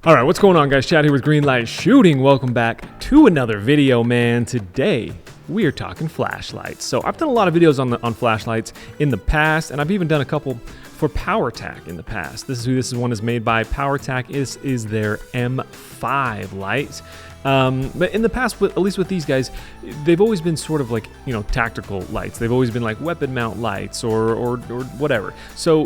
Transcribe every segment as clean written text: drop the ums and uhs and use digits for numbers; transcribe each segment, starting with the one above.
All right, what's going on, guys? Chad here with Greenlight Shooting. Welcome back to another video, man. Today we are talking flashlights. So I've done a lot of videos on flashlights in the past, and I've even done a couple for Powertac in the past. This one is made by Powertac. Is their M5 light. But in the past, at least with these guys, they've always been sort of like, tactical lights. They've always been like weapon mount lights or whatever. So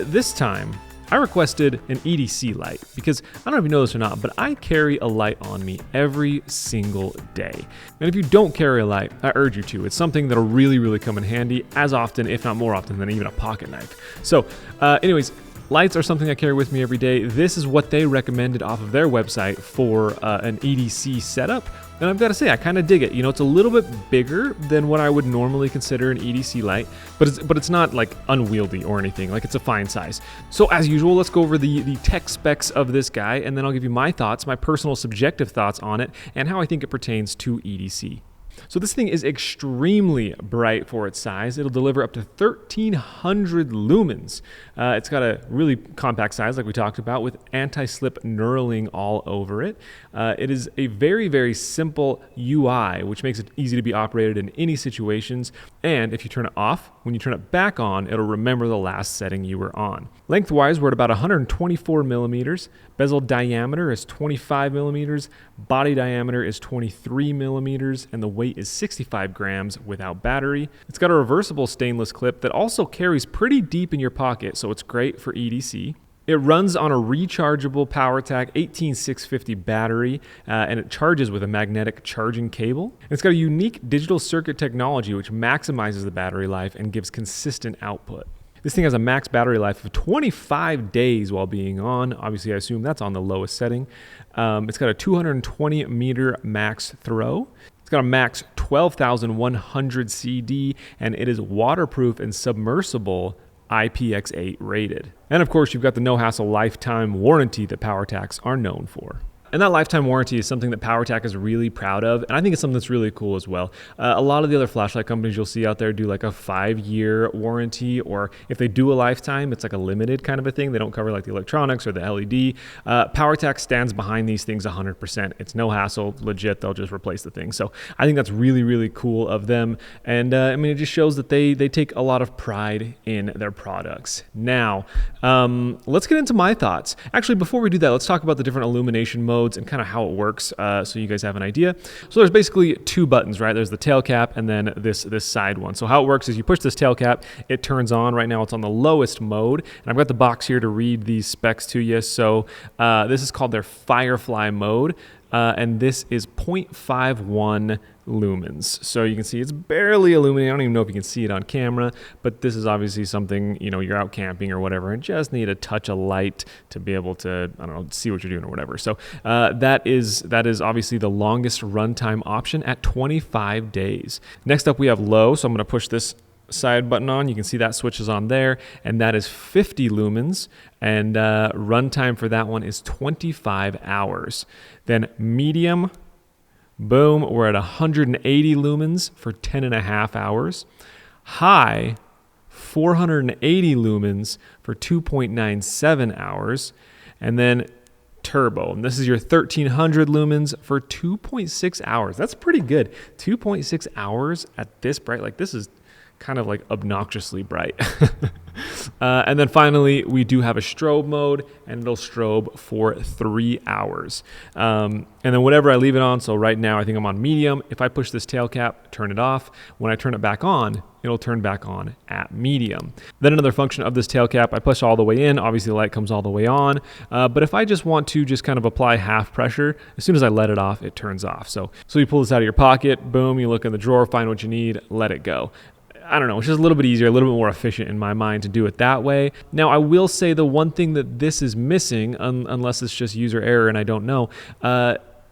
this time, I requested an EDC light because I don't know if you know this or not, but I carry a light on me every single day. And if you don't carry a light, I urge you to. It's something that'll really come in handy as often, if not more often, than even a pocket knife. So anyways, lights are something I carry with me every day. This is what they recommended off of their website for an EDC setup. And I've got to say, I kind of dig it. It's a little bit bigger than what I would normally consider an EDC light, but it's not like unwieldy or anything. Like, it's a fine size. So as usual, let's go over the tech specs of this guy, and then I'll give you my thoughts, my personal subjective thoughts on it, and how I think it pertains to EDC. So this thing is extremely bright for its size. It'll deliver up to 1,300 lumens. It's got a really compact size, like we talked about, with anti-slip knurling all over it. It is a very simple UI, which makes it easy to be operated in any situations. And if you turn it off, when you turn it back on, it'll remember the last setting you were on. Lengthwise, we're at about 124 millimeters. Bezel diameter is 25 millimeters. Body diameter is 23 millimeters. And the weight is 65 grams without battery. It's got a reversible stainless clip that also carries pretty deep in your pocket, so it's great for EDC. It runs on a rechargeable Powertac 18650 battery, and it charges with a magnetic charging cable. And it's got a unique digital circuit technology which maximizes the battery life and gives consistent output. This thing has a max battery life of 25 days while being on. Obviously, I assume that's on the lowest setting. It's got a 220 meter max throw. It's got a max 12,100 CD, and it is waterproof and submersible IPX8 rated. And of course, you've got the no-hassle lifetime warranty that Powertacs are known for. And that lifetime warranty is something that Powertac is really proud of, and I think it's something that's really cool as well. A lot of the other flashlight companies you'll see out there do like a 5-year warranty, or if they do a lifetime, it's like a limited kind of a thing. They don't cover like the electronics or the LED. Powertac stands behind these things 100%. It's no hassle, legit. They'll just replace the thing. So I think that's really cool of them, and I mean, it just shows that they take a lot of pride in their products. Now, let's get into my thoughts. Actually, before we do that, let's talk about the different illumination modes and kind of how it works, so you guys have an idea. So there's basically two buttons, right? There's the tail cap and then this side one. So how it works is you push this tail cap, it turns on. Right now it's on the lowest mode, and I've got the box here to read these specs to you. So this is called their Firefly mode, and this is 0.51 lumens. So you can see it's barely illuminating. I don't even know if you can see it on camera, but this is obviously something, you're out camping or whatever and just need a touch of light to be able to, see what you're doing or whatever. So that is obviously the longest runtime option at 25 days. Next up, we have low. So I'm going to push this side button on. You can see that switches on there, and that is 50 lumens, and runtime for that one is 25 hours. Then medium, boom, we're at 180 lumens for 10.5 hours. High, 480 lumens for 2.97 hours. And then turbo, and this is your 1300 lumens for 2.6 hours. That's pretty good. 2.6 hours at this bright. Like, this is kind of like obnoxiously bright. And then finally, we do have a strobe mode, and it'll strobe for 3 hours. And then whatever I leave it on, so right now I think I'm on medium. If I push this tail cap, turn it off, when I turn it back on, it'll turn back on at medium. Then another function of this tail cap, I push all the way in, obviously the light comes all the way on, but if I just want to just kind of apply half pressure, as soon as I let it off, it turns off. So you pull this out of your pocket, boom, you look in the drawer, find what you need, let it go. I don't know, it's just a little bit easier, a little bit more efficient in my mind to do it that way. Now, I will say the one thing that this is missing, unless it's just user error and I don't know,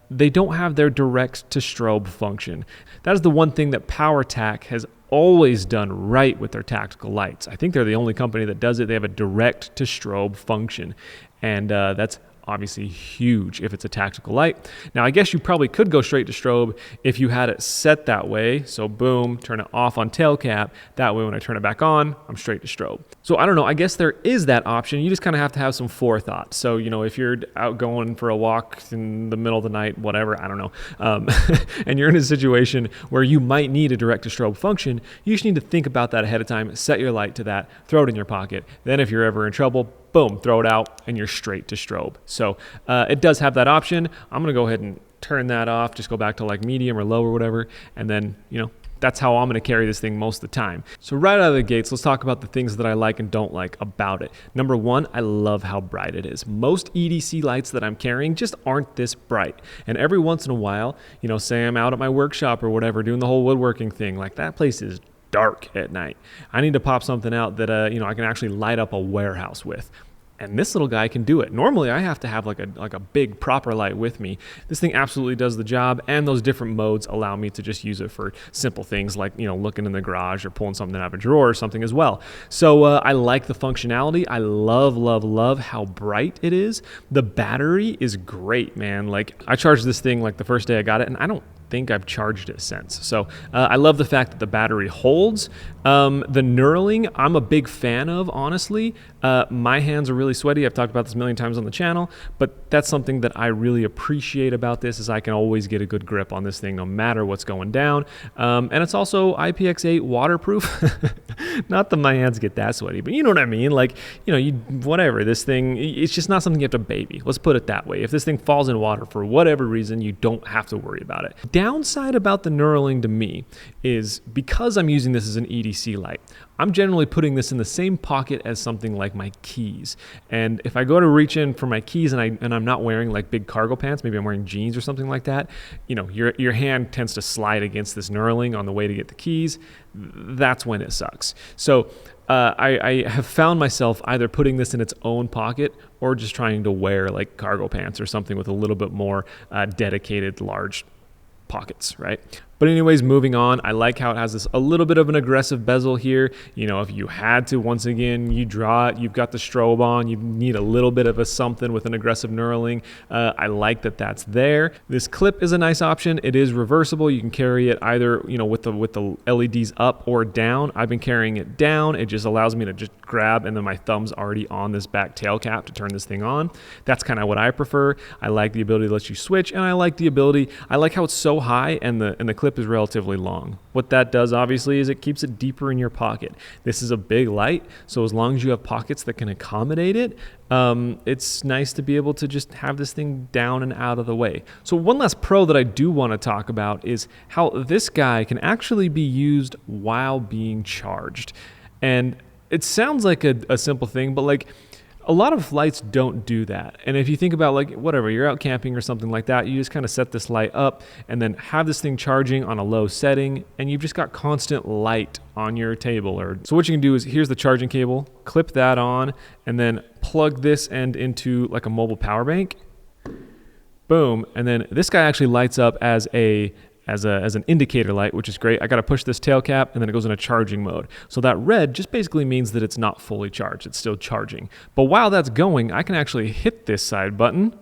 they don't have their direct to strobe function. That is the one thing that Powertac has always done right with their tactical lights. I think they're the only company that does it. They have a direct to strobe function, and that's obviously huge if it's a tactical light. Now, I guess you probably could go straight to strobe if you had it set that way. So boom, turn it off on tail cap. That way when I turn it back on, I'm straight to strobe. So I don't know, I guess there is that option. You just kind of have to have some forethought. So, you know, if you're out going for a walk in the middle of the night, whatever, I don't know, and you're in a situation where you might need a direct to strobe function, you just need to think about that ahead of time, set your light to that, throw it in your pocket. Then if you're ever in trouble, boom, throw it out and you're straight to strobe. So it does have that option. I'm gonna go ahead and turn that off, just go back to like medium or low or whatever, and then, you know, that's how I'm gonna carry this thing most of the time. So right out of the gates, let's talk about the things that I like and don't like about it. Number one, I love how bright it is. Most EDC lights that I'm carrying just aren't this bright. And every once in a while, you know, say I'm out at my workshop or whatever, doing the whole woodworking thing, like that place is dark at night. I need to pop something out that, you know, I can actually light up a warehouse with. And this little guy can do it. Normally, I have to have like a big proper light with me. This thing absolutely does the job, and those different modes allow me to just use it for simple things like, you know, looking in the garage or pulling something out of a drawer or something as well. So I like the functionality. I love, love, love how bright it is. The battery is great, man. Like, I charged this thing like the first day I got it, and I don't think I've charged it since. So I love the fact that the battery holds. The knurling, I'm a big fan of, honestly. My hands are really sweaty. I've talked about this a million times on the channel, but that's something that I really appreciate about this is I can always get a good grip on this thing no matter what's going down. And it's also IPX8 waterproof. Not that my hands get that sweaty, but you know what I mean? Like, you know, whatever, this thing, it's just not something you have to baby. Let's put it that way. If this thing falls in water for whatever reason, you don't have to worry about it. Downside about the knurling to me is because I'm using this as an EDC light, I'm generally putting this in the same pocket as something like my keys. And if I go to reach in for my keys and I'm not wearing like big cargo pants, maybe I'm wearing jeans or something like that, you know, your hand tends to slide against this knurling on the way to get the keys. That's when it sucks. So I have found myself either putting this in its own pocket or just trying to wear like cargo pants or something with a little bit more dedicated large pockets, right? But anyways, moving on, I like how it has this a little bit of an aggressive bezel here. You know, if you had to, once again, you draw it, you've got the strobe on, you need a little bit of a something with an aggressive knurling. I like that that's there. This clip is a nice option. It is reversible. You can carry it either, you know, with the LEDs up or down. I've been carrying it down. It just allows me to just grab, and then my thumb's already on this back tail cap to turn this thing on. That's kind of what I prefer. I like the ability to let you switch, and I like how it's so high and the clip is relatively long. What that does obviously is it keeps it deeper in your pocket. This is a big light, so as long as you have pockets that can accommodate it, it's nice to be able to just have this thing down and out of the way. So one last pro that I do want to talk about is how this guy can actually be used while being charged. And it sounds like a simple thing, but like a lot of lights don't do that. And if you think about like whatever, you're out camping or something like that, you just kind of set this light up and then have this thing charging on a low setting, and you've just got constant light on your table. So what you can do is, here's the charging cable, clip that on, and then plug this end into like a mobile power bank. Boom. And then this guy actually lights up as an indicator light, which is great. I got to push this tail cap and then it goes into charging mode. So that red just basically means that it's not fully charged. It's still charging. But while that's going, I can actually hit this side button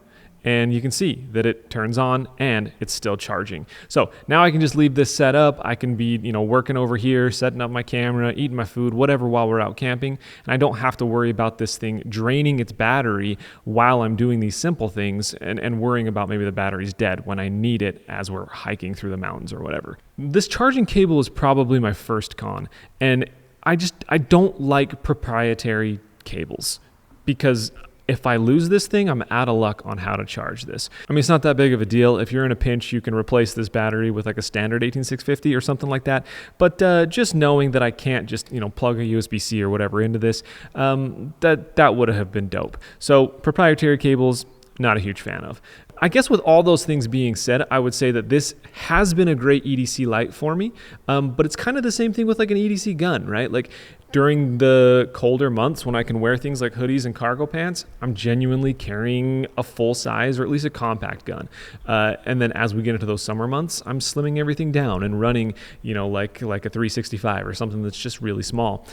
and you can see that it turns on and it's still charging. So now I can just leave this set up. I can be, you know, working over here, setting up my camera, eating my food, whatever, while we're out camping. And I don't have to worry about this thing draining its battery while I'm doing these simple things and worrying about maybe the battery's dead when I need it as we're hiking through the mountains or whatever. This charging cable is probably my first con. And I don't like proprietary cables because if I lose this thing, I'm out of luck on how to charge this. I mean, it's not that big of a deal. If you're in a pinch, you can replace this battery with like a standard 18650 or something like that. But just knowing that I can't just, you know, plug a USB-C or whatever into this, that would have been dope. So proprietary cables, not a huge fan of. I guess with all those things being said, I would say that this has been a great EDC light for me, but it's kind of the same thing with like an EDC gun, right? Like during the colder months when I can wear things like hoodies and cargo pants, I'm genuinely carrying a full size or at least a compact gun. And then as we get into those summer months, I'm slimming everything down and running, you know, like a 365 or something that's just really small.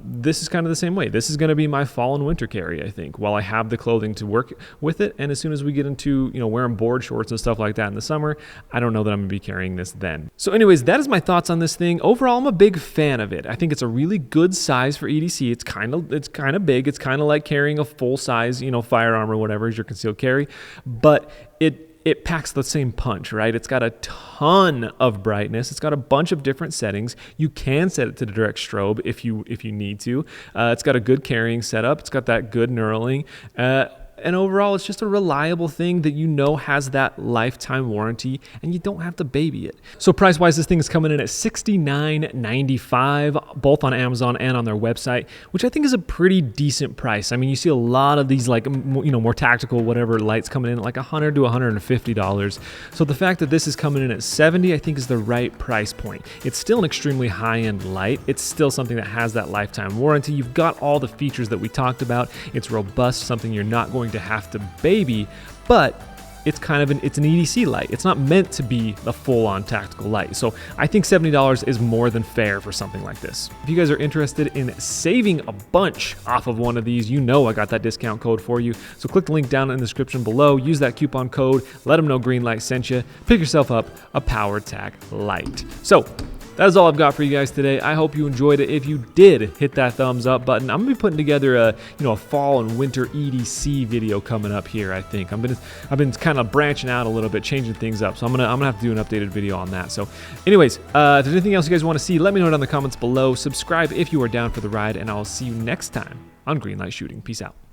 This is kind of the same way. This is going to be my fall and winter carry, I think, while I have the clothing to work with it. And as soon as we get into, you know, wearing board shorts and stuff like that in the summer, I don't know that I'm going to be carrying this then. So anyways, that is my thoughts on this thing. Overall, I'm a big fan of it. I think it's a really good size for EDC. It's kind of big. It's kind of like carrying a full size, you know, firearm or whatever is your concealed carry, but it packs the same punch, right? It's got a ton of brightness. It's got a bunch of different settings. You can set it to the direct strobe if you need to. It's got a good carrying setup. It's got that good knurling. And overall, it's just a reliable thing that you know has that lifetime warranty, and you don't have to baby it. So price-wise, this thing is coming in at $69.95, both on Amazon and on their website, which I think is a pretty decent price. I mean, you see a lot of these, like, you know, more tactical whatever lights coming in at like $100 to $150. So the fact that this is coming in at $70, I think is the right price point. It's still an extremely high-end light. It's still something that has that lifetime warranty. You've got all the features that we talked about. It's robust, something you're not going to have to baby, but it's kind of it's an EDC light. It's not meant to be a full-on tactical light. So I think $70 is more than fair for something like this. If you guys are interested in saving a bunch off of one of these, you know I got that discount code for you. So click the link down in the description below, use that coupon code, let them know Greenlight sent you, pick yourself up a Powertac light. So that is all I've got for you guys today. I hope you enjoyed it. If you did, hit that thumbs up button. I'm gonna be putting together a fall and winter EDC video coming up here. I think I've been kind of branching out a little bit, changing things up. So I'm gonna have to do an updated video on that. So, anyways, if there's anything else you guys want to see, let me know down in the comments below. Subscribe if you are down for the ride, and I'll see you next time on Greenlight Shooting. Peace out.